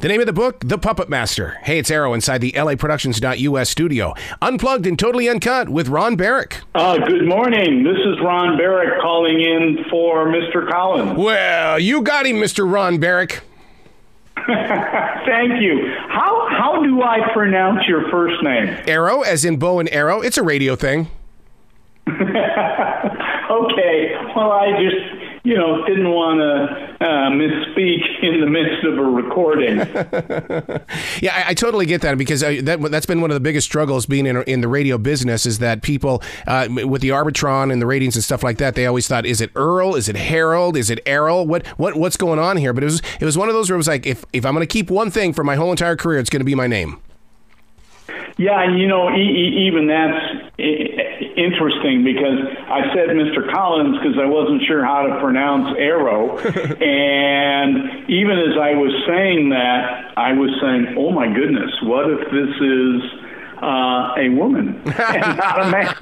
The name of the book, The Puppet Master. Hey, it's Arroe inside the LAProductions.us studio. Unplugged and totally uncut with Ron Barak. Good morning. This is Ron Barak calling in for Mr. Collins. Well, you got him, Mr. Ron Barak. Thank you. How do I pronounce your first name? Arroe, as in bow and arrow. It's a radio thing. Okay. Well, I just, didn't want to misspeak in the midst of a recording. Yeah, I totally get that, because that's been one of the biggest struggles being in the radio business, is that people, with the Arbitron and the ratings and stuff like that, they always thought, is it Earl? Is it Harold? Is it Errol? What's going on here? But it was one of those where it was like, if I'm going to keep one thing for my whole entire career, it's going to be my name. Yeah, and even that's interesting, because I said Mr. Collins because I wasn't sure how to pronounce Arrow. And even as I was saying that, I was saying, oh my goodness, what if this is a woman and not a man?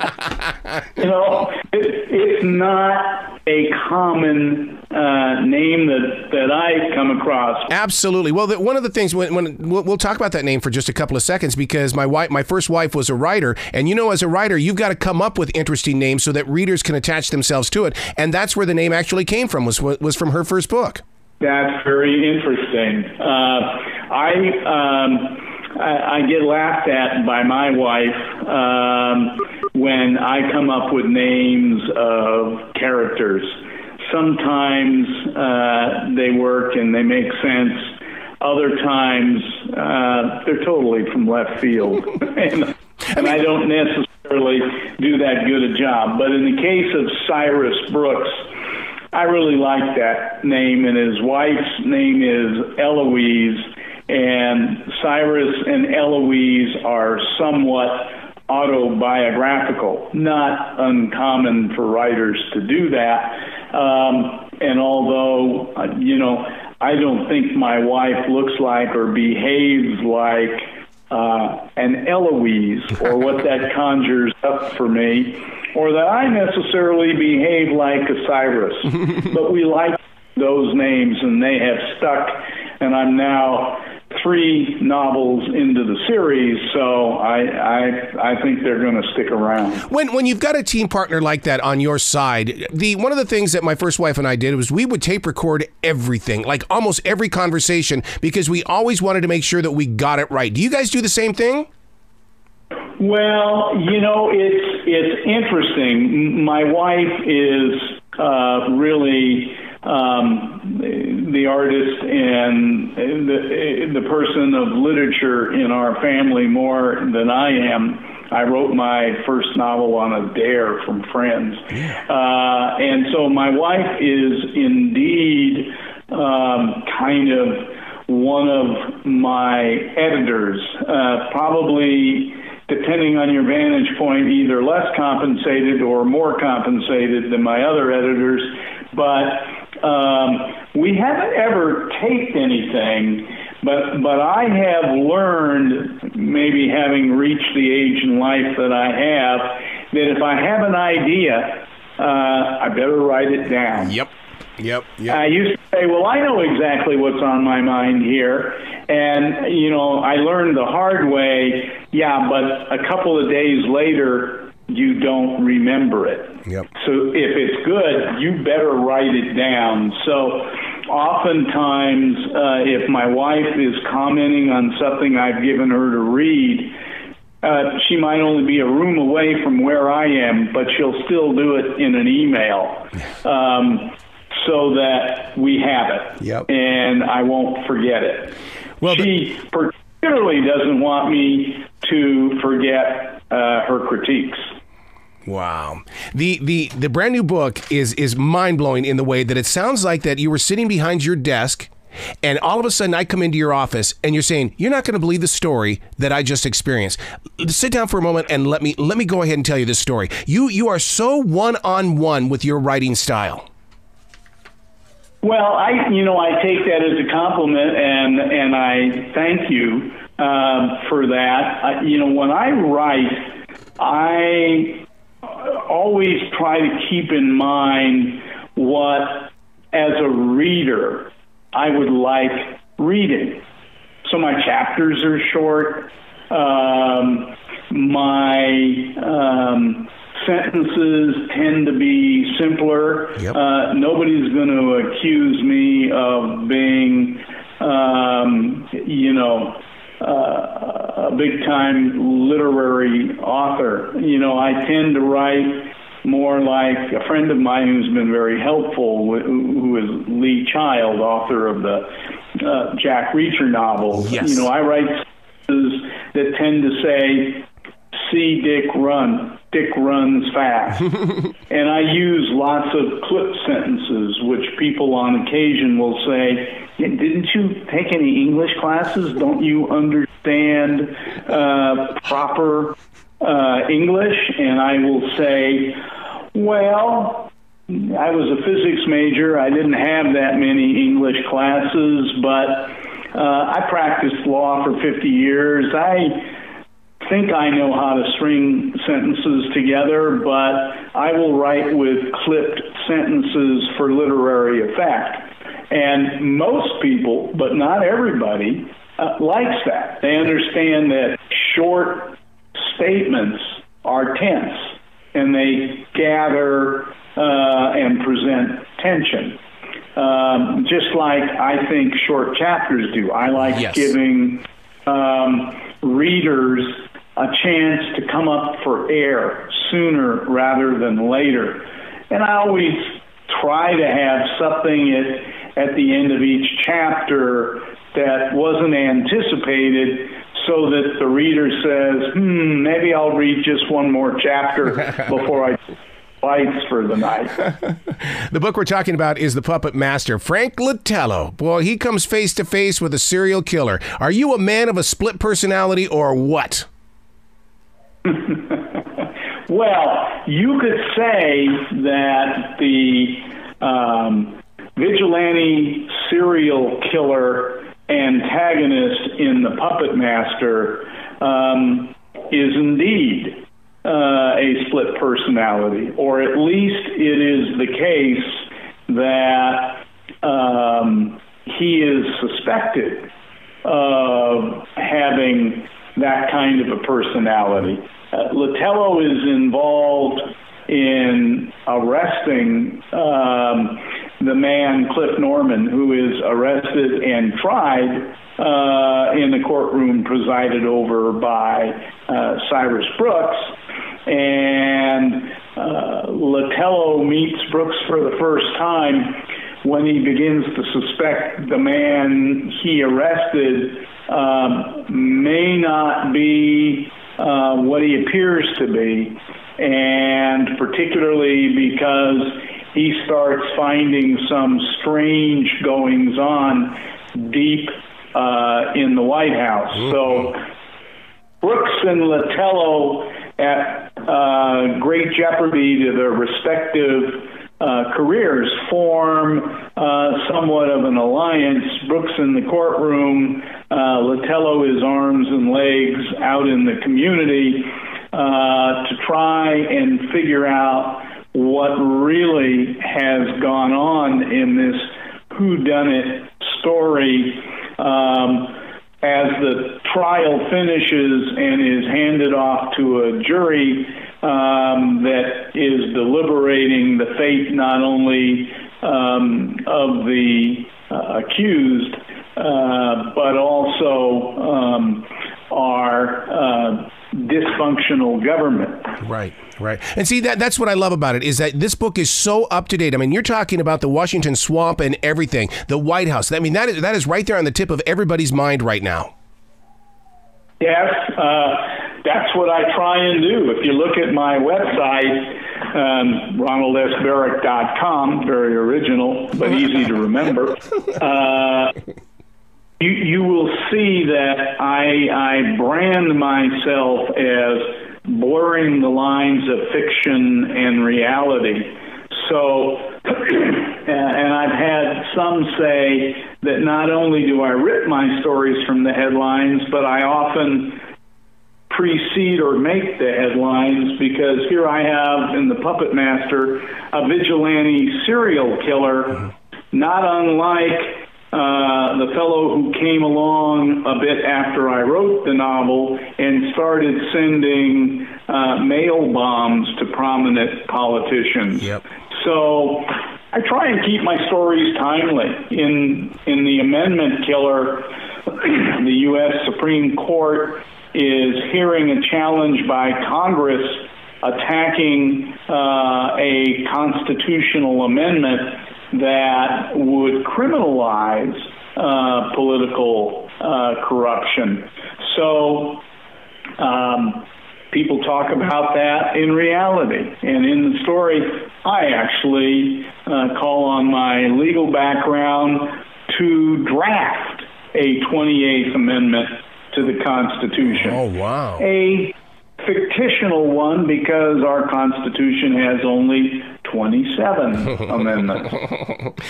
It's not a common name that I come across. Absolutely. Well, one of the things, when we'll talk about that name for just a couple of seconds, because my first wife was a writer, and as a writer, you've got to come up with interesting names so that readers can attach themselves to it, and that's where the name actually came from, was from her first book. That's very interesting. I get laughed at by my wife when I come up with names of characters. Sometimes they work and they make sense. Other times they're totally from left field. and I don't necessarily do that good a job. But in the case of Cyrus Brooks, I really like that name, and his wife's name is Eloise. And Cyrus and Eloise are somewhat autobiographical, not uncommon for writers to do that. And although, I don't think my wife looks like or behaves like an Eloise, or what that conjures up for me, or that I necessarily behave like a Cyrus. But we like those names, and they have stuck, and I'm now 3 novels into the series, so I think they're going to stick around. When you've got a team partner like that on your side, one of the things that my first wife and I did was we would tape record everything, like almost every conversation, because we always wanted to make sure that we got it right. Do you guys do the same thing? Well, it's interesting. My wife is really the artist and the person of literature in our family more than I am. I wrote my first novel on a dare from friends. And so my wife is indeed kind of one of my editors, probably, depending on your vantage point, either less compensated or more compensated than my other editors. But we haven't ever taped anything, but I have learned, maybe having reached the age in life that I have, that if I have an idea, I better write it down. Yep. I used to say, well, I know exactly what's on my mind here. And, I learned the hard way, but a couple of days later, you don't remember it. Yep. So if it's good, you better write it down. So oftentimes, if my wife is commenting on something I've given her to read, she might only be a room away from where I am, but she'll still do it in an email. So that we have it. Yep. And I won't forget it. Well, she particularly doesn't want me to forget her critiques. Wow. The brand new book is mind-blowing in the way that it sounds like that you were sitting behind your desk, and all of a sudden I come into your office and you're saying, you're not going to believe the story that I just experienced. Sit down for a moment and let me go ahead and tell you this story. You are so one-on-one with your writing style. Well, I take that as a compliment, and I thank you for that. When I write, I always try to keep in mind what, as a reader, I would like reading. so my chapters are short. My sentences tend to be simpler. Yep. Nobody's going to accuse me of being, a big-time literary author. I tend to write more like a friend of mine who's been very helpful, who is Lee Child, author of the Jack Reacher novels. Yes. I write sentences that tend to say, "See Dick run. Dick runs fast." And I use lots of clip sentences, which people on occasion will say, "Didn't you take any English classes? Don't you understand proper English?" And I will say, "Well, I was a physics major. I didn't have that many English classes, but I practiced law for 50 years. I think I know how to string sentences together, but I will write with clipped sentences for literary effect." And most people, but not everybody, likes that. They understand that short statements are tense, and they gather and present tension. Just like I think short chapters do. I like giving readers a chance to come up for air sooner rather than later. And I always try to have something at the end of each chapter that wasn't anticipated, so that the reader says, maybe I'll read just one more chapter before I lights for the night. The book we're talking about is The Puppet Master. Frank Litello. Boy, he comes face to face with a serial killer. Are you a man of a split personality or what? Well, you could say that the vigilante serial killer antagonist in The Puppet Master is indeed a split personality, or at least it is the case that he is suspected of having that kind of a personality. Litello is involved in arresting the man, Cliff Norman, who is arrested and tried in the courtroom presided over by Cyrus Brooks. And Litello meets Brooks for the first time when he begins to suspect the man he arrested may not be what he appears to be, and particularly because he starts finding some strange goings-on deep in the White House. So Brooks and Litello, at great jeopardy to their respective careers, form somewhat of an alliance. Brooks in the courtroom, Litello is arms and legs out in the community to try and figure out what really has gone on in this whodunit story. As the trial finishes and is handed off to a jury that is deliberating the fate not only of the accused, but also our dysfunctional government. Right. And see, that's what I love about it, is that this book is so up to date. I mean, you're talking about the Washington swamp and everything, the White House. I mean, that is right there on the tip of everybody's mind right now. Yes, that's what I try and do. If you look at my website, ronaldsbarak.com, very original, but easy to remember, you will see that I brand myself as blurring the lines of fiction and reality. So, and I've had some say that not only do I rip my stories from the headlines, but I often precede or make the headlines, because here I have in The Puppet Master a vigilante serial killer, not unlike the fellow who came along a bit after I wrote the novel and started sending mail bombs to prominent politicians. Yep. So I try and keep my stories timely. In The Amendment Killer, the U.S. Supreme Court is hearing a challenge by Congress attacking a constitutional amendment that would criminalize political corruption. So people talk about that in reality. And in the story, I actually call on my legal background to draft a 28th Amendment to the Constitution. Oh, wow. A fictional one, because our Constitution has only 27 amendments.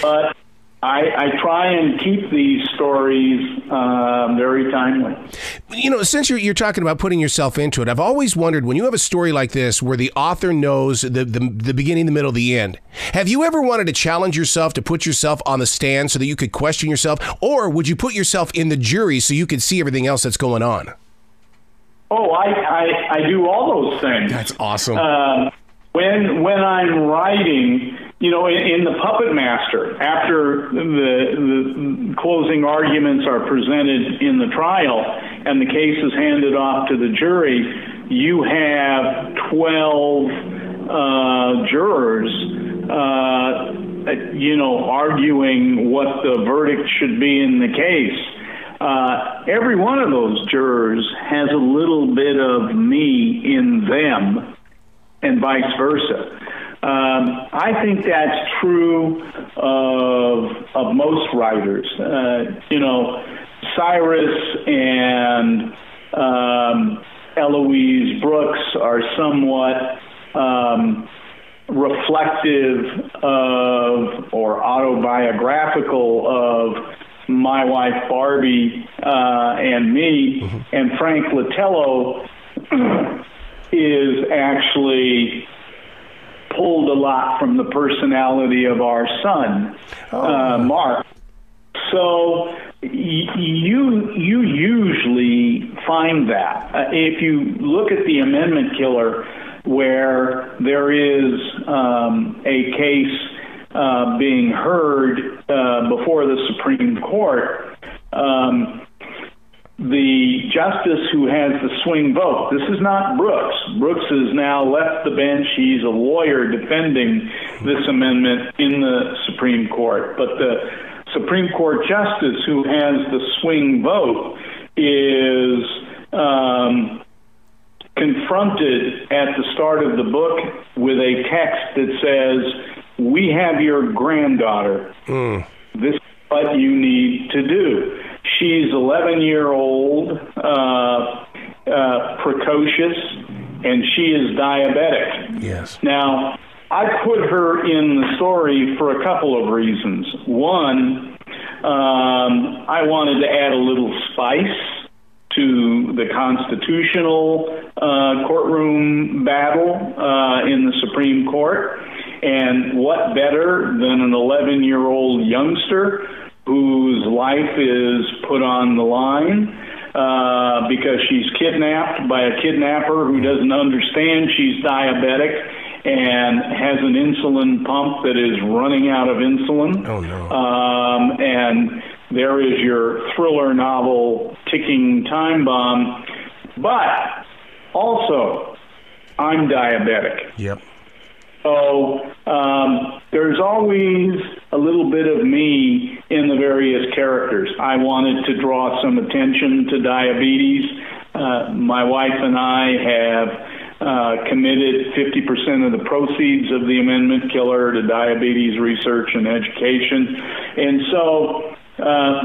But I try and keep these stories very timely. You know, since you're talking about putting yourself into it, I've always wondered, when you have a story like this where the author knows the beginning, the middle, the end, have you ever wanted to challenge yourself to put yourself on the stand so that you could question yourself? Or would you put yourself in the jury so you could see everything else that's going on? Oh, I do all those things. That's awesome. When I'm writing, you know, in The Puppet Master, after the closing arguments are presented in the trial and the case is handed off to the jury, you have 12 jurors, arguing what the verdict should be in the case. Every one of those jurors has a little bit of me in them, and vice versa. I think that's true of most writers. Cyrus and Eloise Brooks are somewhat reflective of, or autobiographical of, my wife Barbie and me. Mm-hmm. And Frank Latello is actually pulled a lot from the personality of our son, Mark. So you usually find that. If you look at The Amendment Killer, where there is a case being heard before the Supreme Court, the justice who has the swing vote, this is not Brooks. Brooks has now left the bench. He's a lawyer defending this amendment in the Supreme Court. But the Supreme Court justice who has the swing vote is confronted at the start of the book with a text that says, "We have your granddaughter. This is what you need to do." She's 11-year-old, precocious, and she is diabetic. Yes. Now, I put her in the story for a couple of reasons. One, I wanted to add a little spice to the constitutional courtroom battle in the Supreme Court. And what better than an 11-year-old youngster whose life is put on the line because she's kidnapped by a kidnapper who doesn't understand she's diabetic and has an insulin pump that is running out of insulin. Oh, no. And there is your thriller novel ticking time bomb. But also, I'm diabetic. Yep. So there's always a little bit of me in the various characters. I wanted to draw some attention to diabetes. My wife and I have committed 50% of the proceeds of The Amendment Killer to diabetes research and education. And so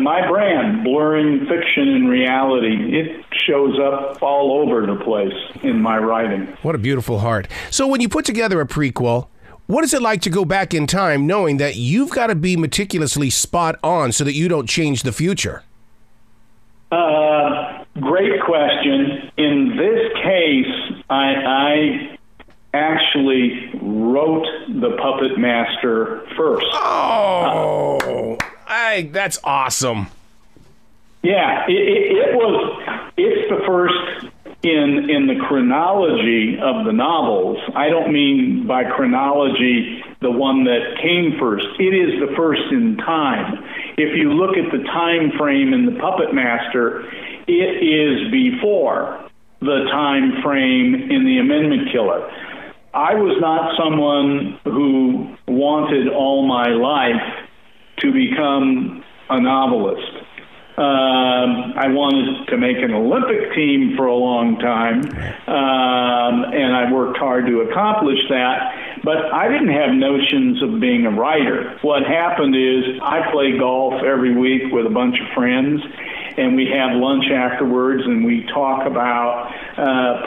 my brand, blurring fiction and reality, it shows up all over the place in my writing. What a beautiful heart. So when you put together a prequel, what is it like to go back in time knowing that you've got to be meticulously spot on so that you don't change the future? Great question. In this case, I actually wrote The Puppet Master first. Oh, That's awesome. Yeah, it's the first in the chronology of the novels. I don't mean by chronology the one that came first. It is the first in time. If you look at the time frame in The Puppet Master, it is before the time frame in The Amendment Killer. I was not someone who wanted all my life to become a novelist. I wanted to make an Olympic team for a long time, and I worked hard to accomplish that, but I didn't have notions of being a writer. What happened is I play golf every week with a bunch of friends, and we have lunch afterwards, and we talk about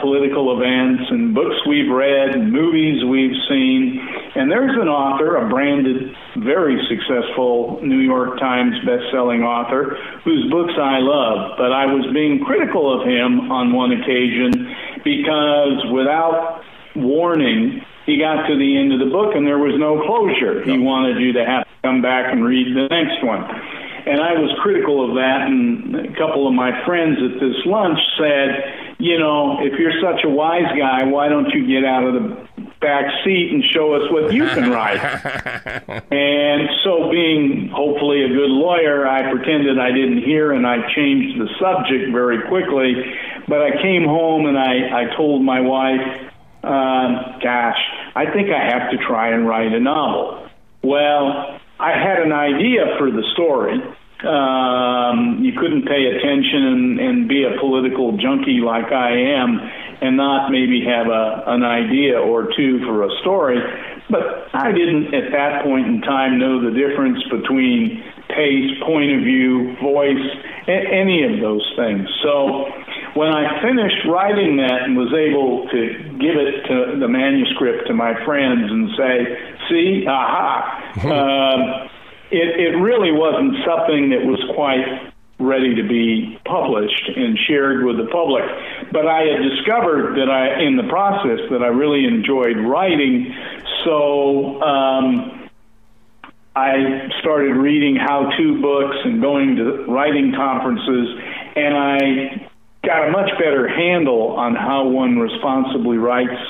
political events and books we've read and movies we've seen. And there's an author, a branded, very successful New York Times best-selling author, whose books I love. But I was being critical of him on one occasion because without warning, he got to the end of the book and there was no closure. He wanted you to have to come back and read the next one. And I was critical of that, and a couple of my friends at this lunch said, you know, if you're such a wise guy, why don't you get out of the back seat and show us what you can write? And so being hopefully a good lawyer, I pretended I didn't hear, and I changed the subject very quickly. But I came home and I told my wife, gosh, I think I have to try and write a novel. Well, I had an idea for the story. You couldn't pay attention and be a political junkie like I am and not maybe have an idea or two for a story. But I didn't at that point in time know the difference between pace, point of view, voice, any of those things. So when I finished writing that and was able to give it to the manuscript to my friends and say, see, aha, it really wasn't something that was quite ready to be published and shared with the public. But I had discovered that in the process that I really enjoyed writing, so I started reading how-to books and going to writing conferences, and I got a much better handle on how one responsibly writes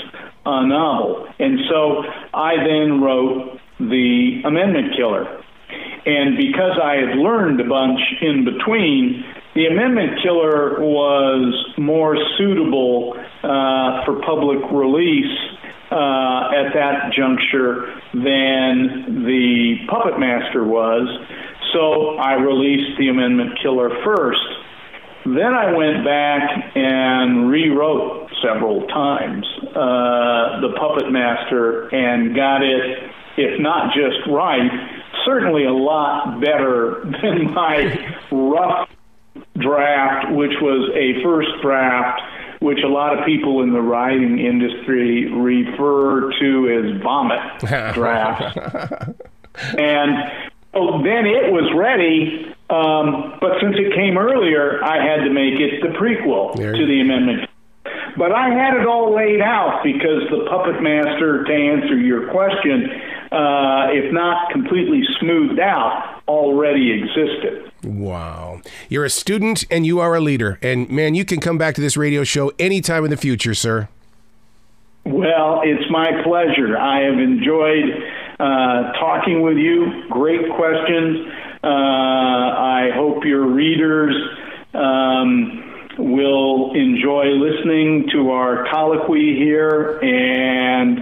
a novel. And so I then wrote The Amendment Killer. And because I had learned a bunch in between, The Amendment Killer was more suitable for public release at that juncture than The Puppet Master was. So I released The Amendment Killer first. Then I went back and rewrote several times The Puppet Master and got it, if not just right, certainly a lot better than my rough draft, which was a first draft, which a lot of people in the writing industry refer to as vomit drafts. And so then it was ready, but since it came earlier, I had to make it the prequel to The Amendment. But I had it all laid out because The Puppet Master, to answer your question, if not completely smoothed out, already existed. Wow. You're a student and you are a leader. And, man, you can come back to this radio show anytime in the future, sir. Well, it's my pleasure. I have enjoyed talking with you. Great questions. I hope your readers will enjoy listening to our colloquy here and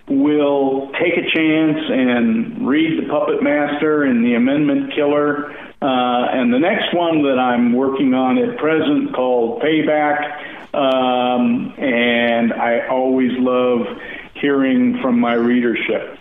will take a chance and read The Puppet Master and The Amendment Killer. And the next one that I'm working on at present called Payback. And I always love hearing from my readership.